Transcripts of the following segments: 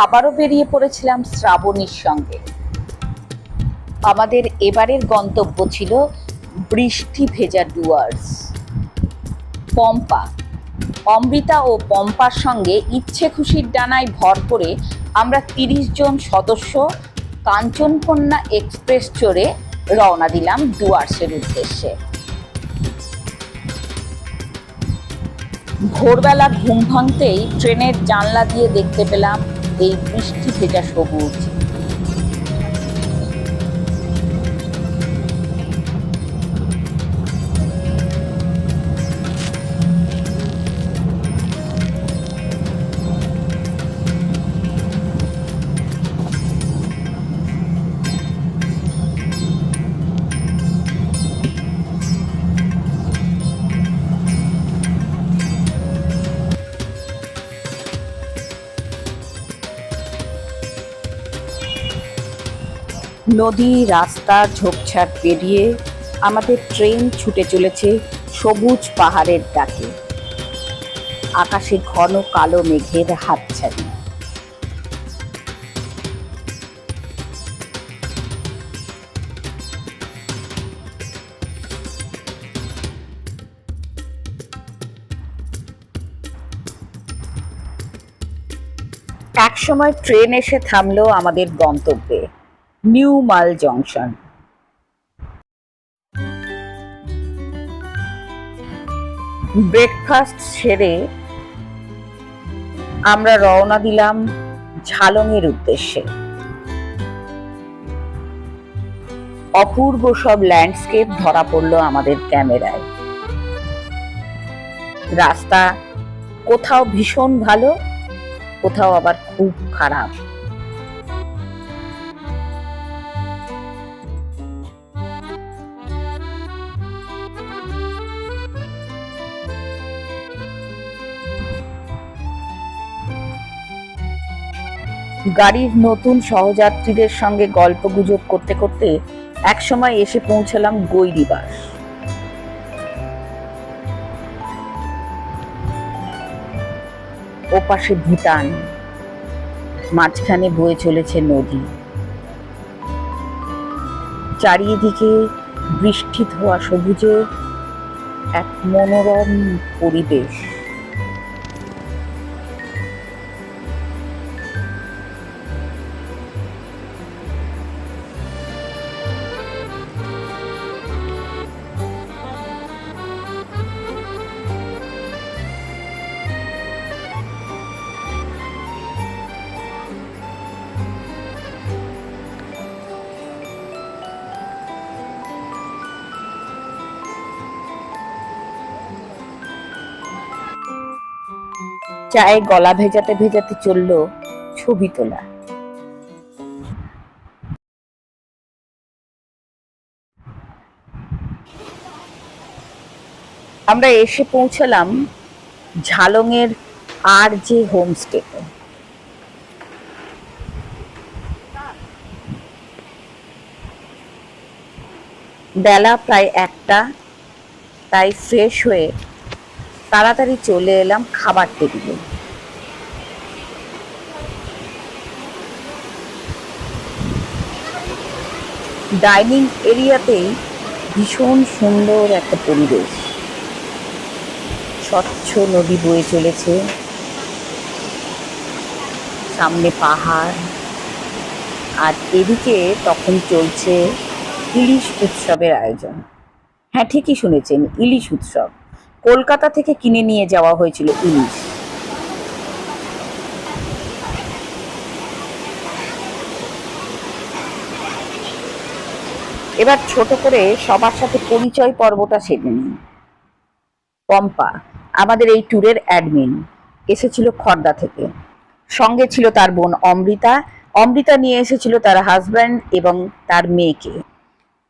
আবারও বেরিয়ে পড়েছিলাম শ্রাবণীর সঙ্গে। আমাদের এবারের গন্তব্য ছিল বৃষ্টি ভেজা ডুয়ার্স। পম্পা, অমৃতা ও পম্পার সঙ্গে ইচ্ছে খুশির ডানায় ভর করে আমরা ৩০ জন সদস্য কাঞ্চনকন্যা এক্সপ্রেস চড়ে রওনা দিলাম ডুয়ার্সের উদ্দেশ্যে। ভোরবেলা ঘুম ভাঙতেই ট্রেনের জানলা দিয়ে দেখতে পেলাম এই বৃষ্টি ভেজা সবুজ। নদী, রাস্তা, ঝোপঝাড় পেরিয়ে আমাদের ট্রেন ছুটে চলেছে সবুজ পাহাড়ের ডাকে। আকাশে ঘন কালো মেঘের হাতছানি। একসময় ট্রেন এসে থামলো আমাদের গন্তব্যে, নিউ মাল জংশন। ব্রেকফাস্ট সেরে আমরা রওনা দিলাম ঝালংয়ের উদ্দেশ্যে। অপূর্ব সব ল্যান্ডস্কেপ ধরা পড়লো আমাদের ক্যামেরায়। রাস্তা কোথাও ভীষণ ভালো, কোথাও আবার খুব খারাপ। গাড়ির নতুন সহযাত্রীদের সঙ্গে গল্পগুজব করতে করতে একসময় এসে পৌঁছালাম গৈরিবাস। ওপাশে ভুটান, মাঝখানে বয়ে চলেছে নদী। চারিদিকে বৃষ্টি ধোয়া সবুজে এক মনোরম পরিবেশ। চায়ে গলা ভেজাতে ভেজাতে চলল ছবি তোলা। আমরা এসে পৌঁছালাম ঝালংয়ের RJ হোমস্টেতে। বেলা প্রায় 1টা, তাই ফ্রেশ হয়ে তাড়াতাড়ি চলে এলাম খাবার টেবিলে। ডাইনিং এরিয়াতেই ভীষণ সুন্দর একটা পরিবেশ। স্বচ্ছ নদী বয়ে চলেছে, সামনে পাহাড়, আর এদিকে তখন চলছে ইলিশ উৎসবের আয়োজন। হ্যাঁ, ঠিকই শুনেছেন, ইলিশ উৎসব। কলকাতা থেকে কিনে নিয়ে যাওয়া হয়েছিল ইলিশ। এবার ছোট করে সবার সাথে পরিচয় পর্বটা সেরে নিই। পম্পা আমাদের এই ট্যুরের অ্যাডমিন, এসেছিল খড়দা থেকে। সঙ্গে ছিল তার বোন অমৃতা। অমৃতা নিয়ে এসেছিল তার হাজব্যান্ড এবং তার মেয়েকে।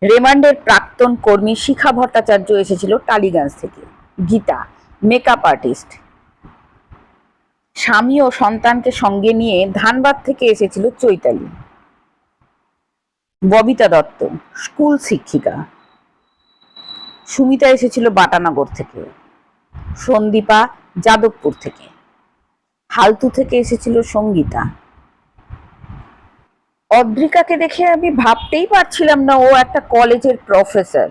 রেমান্ডের প্রাক্তন কর্মী শিখা ভট্টাচার্য এসেছিল টালিগঞ্জ থেকে। Gita makeup artist. স্বামী ও সন্তানকে সঙ্গে নিয়ে ধানবাদ থেকে এসেছিল চৈতালি। ববিতা দত্ত স্কুল শিক্ষিকা। সুমিতা এসেছিল বাটানগর থেকে। সন্দীপা যাদবপুর থেকে। হালতু থেকে এসেছিল সঙ্গীতা। অদ্রিকাকে দেখে আমি ভাবতেই পারছিলাম না ও একটা কলেজের প্রফেসর।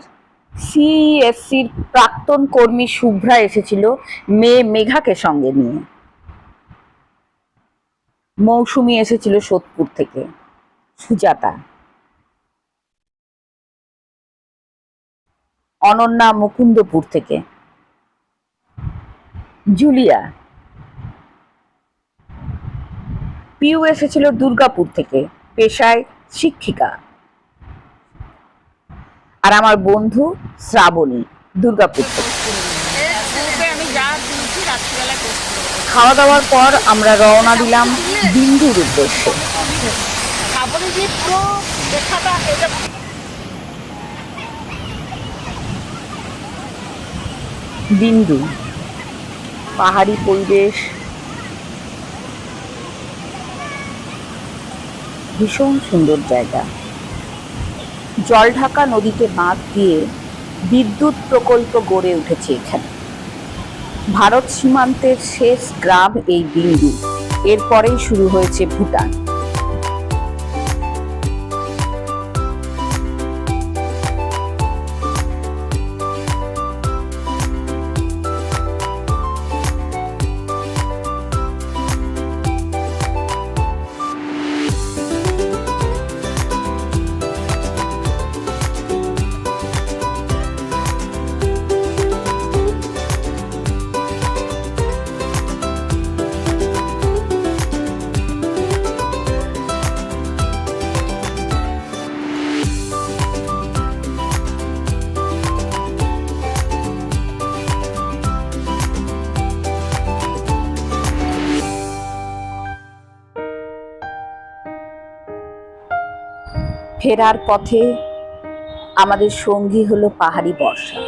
সিএসসির প্রাক্তন কর্মী শুভ্রা এসেছিল মেয়ে মেঘাকে সঙ্গে নিয়ে। মৌসুমী এসেছিল সোদপুর থেকে, সুজাতা, অনন্যা মুকুন্দপুর থেকে, জুলিয়া, পিউ এসেছিল দুর্গাপুর থেকে, পেশায় শিক্ষিকা, আর আমার বন্ধু শ্রাবণী দুর্গাপুর থেকে। খাওয়া দাওয়ার পর আমরা রওনা দিলাম বিন্দুর উদ্দেশ্যে। বিন্দু, পাহাড়ি পরিবেশ, ভীষণ সুন্দর জায়গা। জলঢাকা নদীকে বাঁধ দিয়ে বিদ্যুৎ প্রকল্প গড়ে উঠেছে এখানে। ভারত সীমান্তের শেষ গ্রাম এই বিন্দু, এরপরেই শুরু হয়েছে ভুটান। ফেরার পথে আমাদের সঙ্গী হলো পাহাড়ি বর্ষা।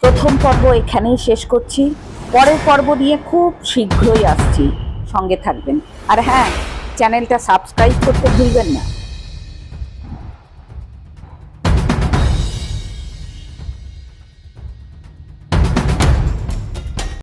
প্রথম পর্ব এখানেই শেষ করছি। পরের পর্ব নিয়ে খুব শীঘ্রই আসছি, সঙ্গে থাকবেন। আর হ্যাঁ, চ্যানেলটা সাবস্ক্রাইব করতে ভুলবেন না।